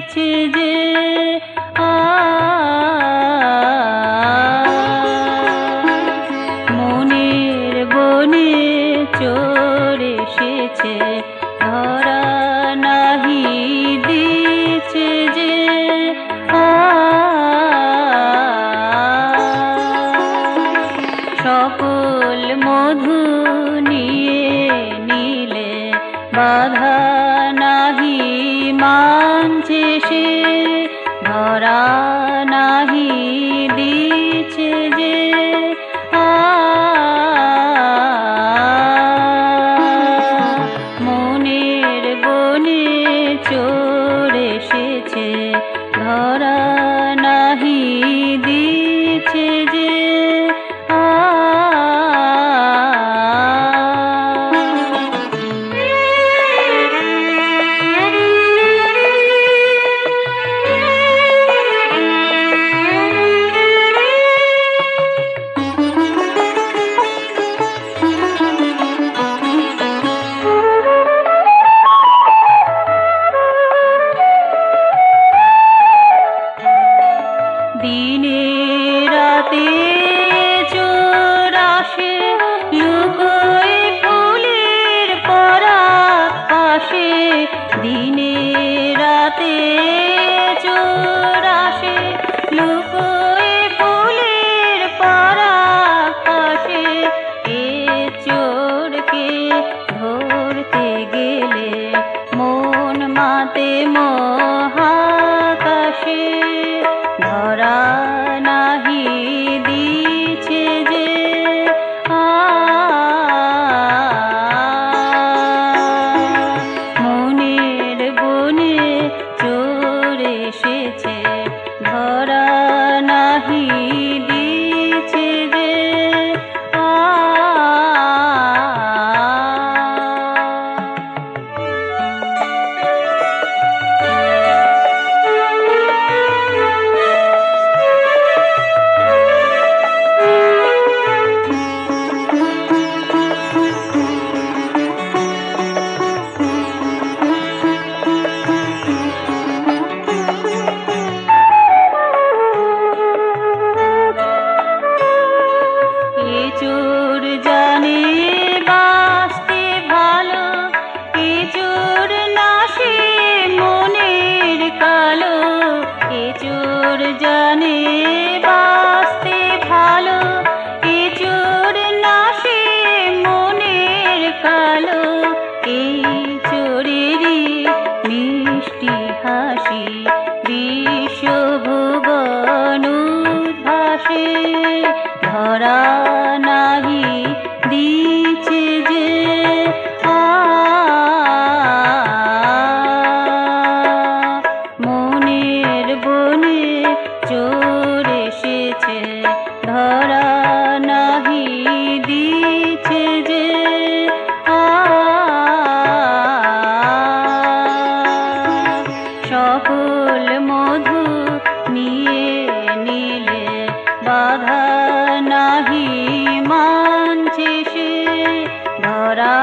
দিয়েছে যে মনের বনে চোর এসেছে ধরা নাহি দিয়েছে যে সকল মধু নিয়ে নিলে বাধা নাহি মানছে সে ধরা নাহি দিচ্ছে যে মনের বনে চোর এসেছে ধরা নাহি দিচ্ছে যে দিনে রাতে চোর আসে লুকোয় ফুলের পরাগ পাশে দিনে রাতে চোর আসে লুকোয় ফুলের পরাগ পাশে এ চোরকে ধরতে গেলে মন মাতে মহাকাশে ধরা নাহি দিচ্ছে যে মনের বনে চোর এসেছে ধরা নাহি দিচ্ছে যে চোর জানে বাঁচতে ভালো এ চোর নাশে মনের কালো এ চোর জানে বাঁচতে ভালো এ চোর নাশে মনের কালো এই চোরেরই মিষ্টি হাসি বিশ্বভুবন উদ্ভাসে ধরা নাহি দিচ্ছে যে মনের বনে চোর এসেছে ধরা নাহি দিচ্ছে যে সকল মধু নিয়ে নিলে বাধা নাহি মানছে সে ধরা